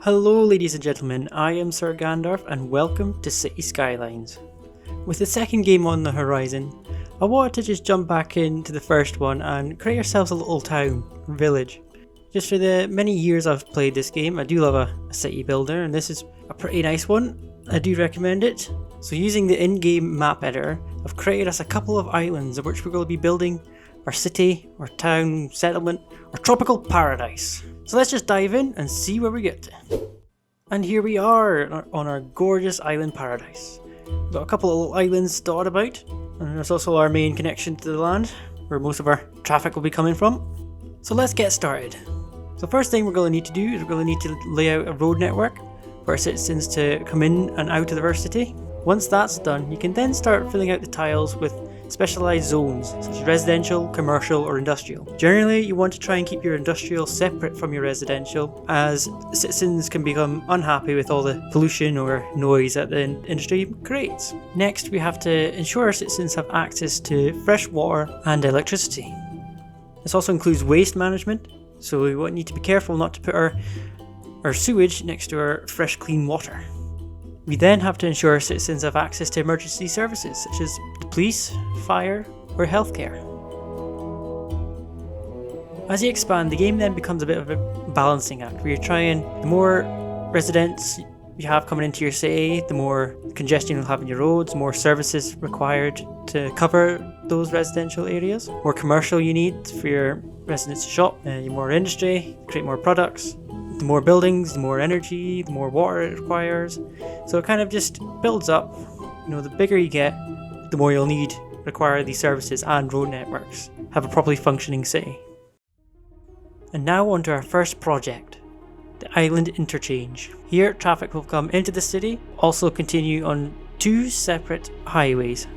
Hello ladies and gentlemen, I am Sir Gandalf and welcome to City Skylines. With the second game on the horizon, I wanted to just jump back into the first one and create ourselves a little town, or village. Just for the many years I've played this game, I do love a city builder and this is a pretty nice one. I do recommend it. So using the in-game map editor, I've created us a couple of islands of which we're going to be building our city, our town, settlement, our tropical paradise. So let's just dive in and see where we get to. And here we are on our gorgeous island paradise. We've got a couple of little islands dotted about, and there's also our main connection to the land, where most of our traffic will be coming from. So let's get started. So first thing we're going to need to do is we're going to need to lay out a road network for our citizens to come in and out of the city. Once that's done, you can then start filling out the tiles with specialised zones, such as residential, commercial or industrial. Generally, you want to try and keep your industrial separate from your residential, as citizens can become unhappy with all the pollution or noise that the industry creates. Next, we have to ensure our citizens have access to fresh water and electricity. This also includes waste management, so we need to be careful not to put our sewage next to our fresh clean water. We then have to ensure citizens have access to emergency services such as the police, fire, or healthcare. As you expand, the game then becomes a bit of a balancing act where you're trying, the more residents you have coming into your city, the more congestion you'll have in your roads, more services required to cover those residential areas, more commercial you need for your residents to shop, more industry, create more products. The more buildings, the more energy, the more water it requires. So it kind of just builds up. The bigger you get, the more you'll require these services and road networks. Have a properly functioning city. And now on to our first project, the island interchange. Here traffic will come into the city, also continue on two separate highways.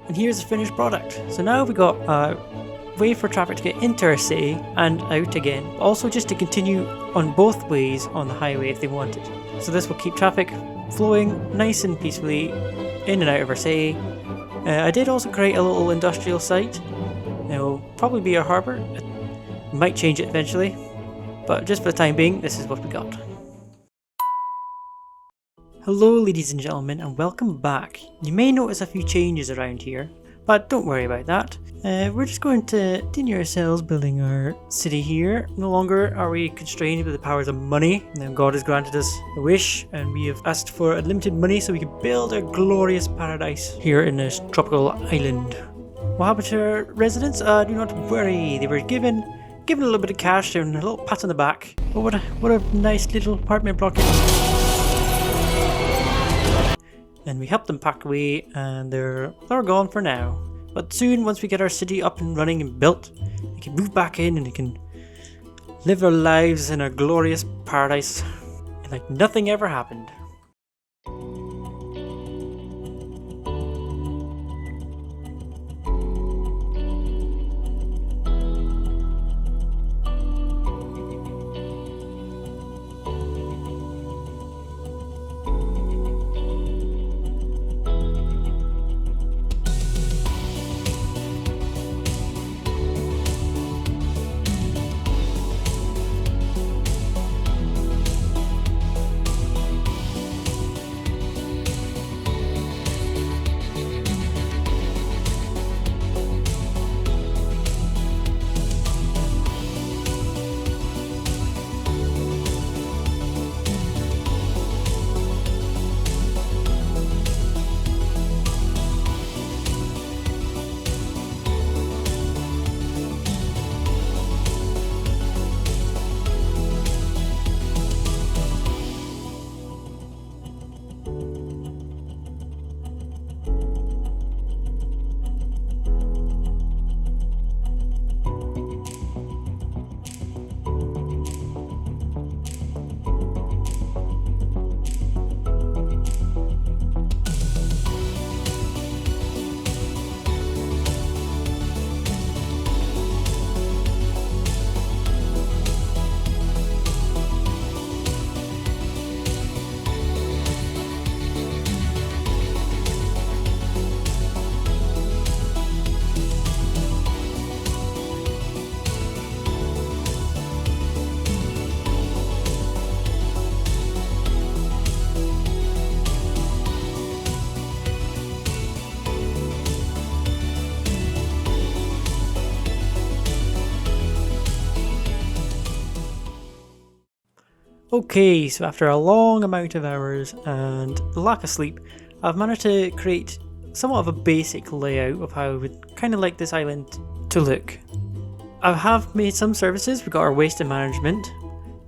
And here's the finished product. So now we've got a way for traffic to get into our city and out again. Also just to continue on both ways on the highway if they wanted. So this will keep traffic flowing nice and peacefully in and out of our city. I did also create a little industrial site. It'll probably be our harbour. I might change it eventually. But just for the time being, this is what we got. Hello ladies and gentlemen and welcome back. You may notice a few changes around here, but don't worry about that. We're just going to continue ourselves building our city here. No longer are we constrained with the powers of money. Now God has granted us a wish and we have asked for unlimited money so we can build a glorious paradise here in this tropical island. What happened to our residents? Do not worry, they were given a little bit of cash and a little pat on the back. But what a nice little apartment block it is. And we helped them pack away and they're gone for now. But soon, once we get our city up and running and built, we can move back in and we can live our lives in a glorious paradise like nothing ever happened. Okay, so after a long amount of hours and the lack of sleep, I've managed to create somewhat of a basic layout of how I would kind of like this island to look. I have made some services. We've got our waste and management.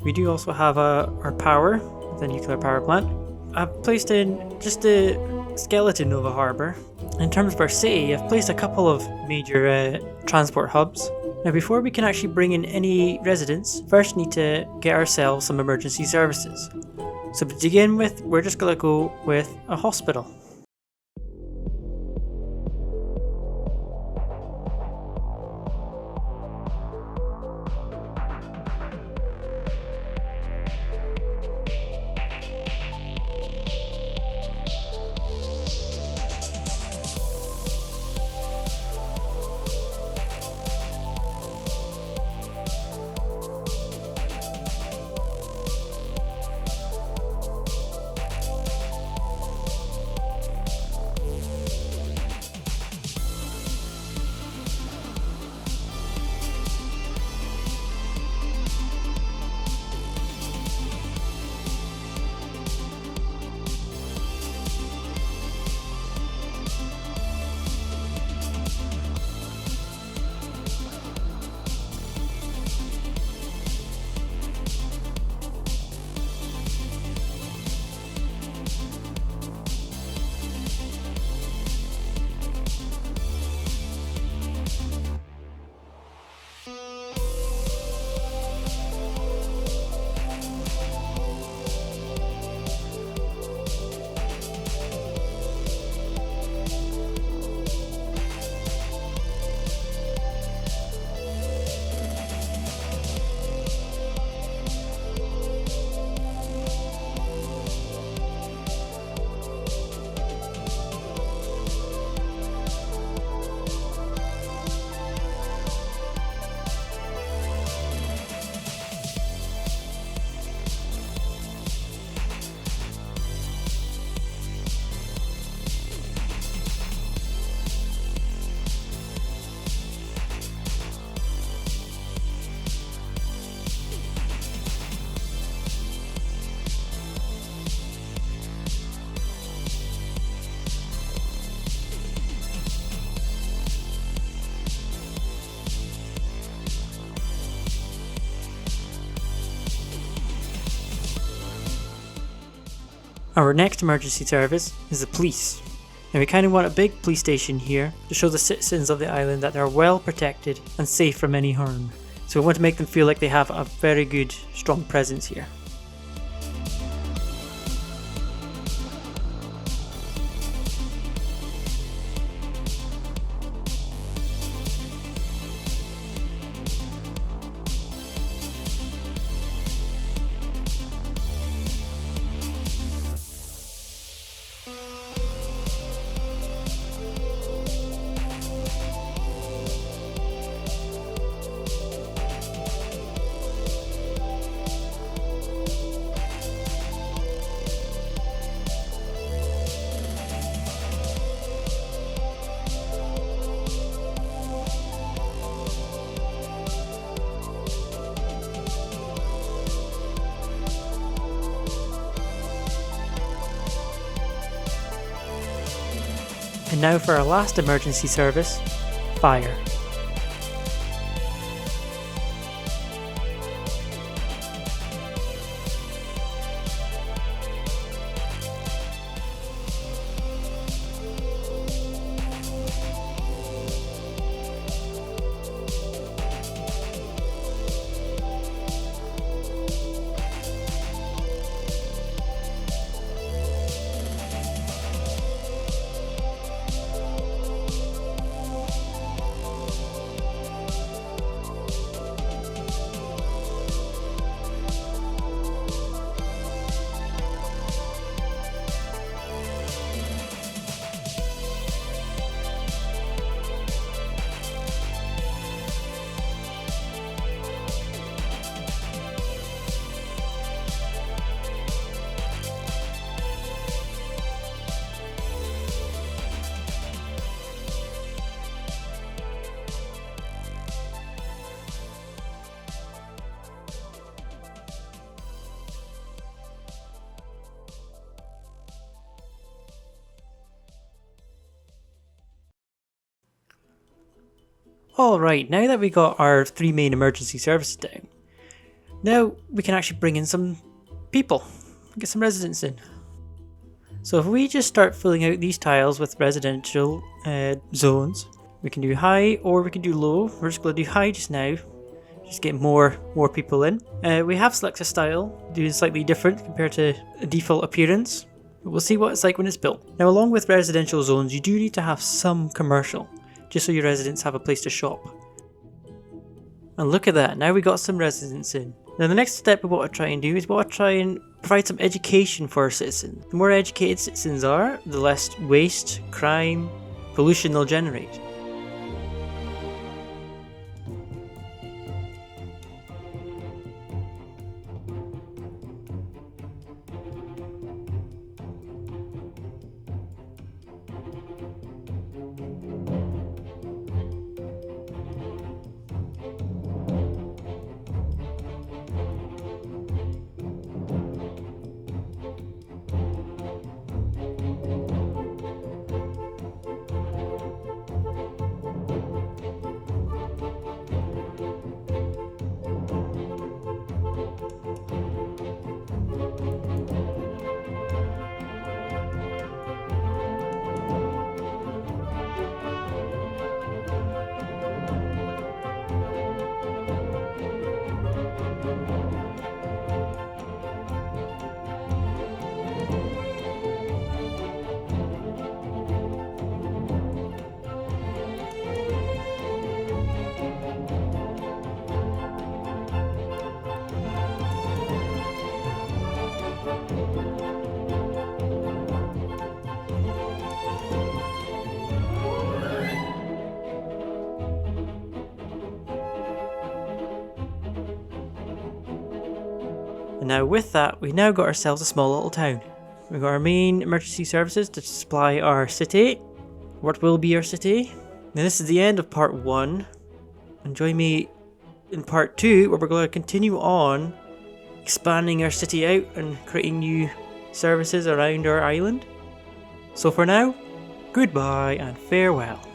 We do also have our power, the nuclear power plant. I've placed in just a skeleton of a harbour. In terms of our city, I've placed a couple of major transport hubs. Now before we can actually bring in any residents, first need to get ourselves some emergency services. So to begin with, we're just going to go with a hospital. Our next emergency service is the police. And we kind of want a big police station here to show the citizens of the island that they're well protected and safe from any harm. So we want to make them feel like they have a very good, strong presence here. And now for our last emergency service, fire. Alright, now that we got our 3 main emergency services down, now we can actually bring in some people, get some residents in. So if we just start filling out these tiles with residential zones, we can do high or we can do low. We're just going to do high just now, just get more people in. We have selected a style, doing slightly different compared to a default appearance. But we'll see what it's like when it's built. Now along with residential zones, you do need to have some commercial, just so your residents have a place to shop. And look at that, now we got some residents in. Now the next step we want to try and do is we want to try and provide some education for our citizens. The more educated citizens are, the less waste, crime, pollution they'll generate. And now with that, we've now got ourselves a small little town. We've got our main emergency services to supply our city, what will be our city. Now this is the end of part 1, and join me in part 2 where we're going to continue on expanding our city out and creating new services around our island. So for now, goodbye and farewell.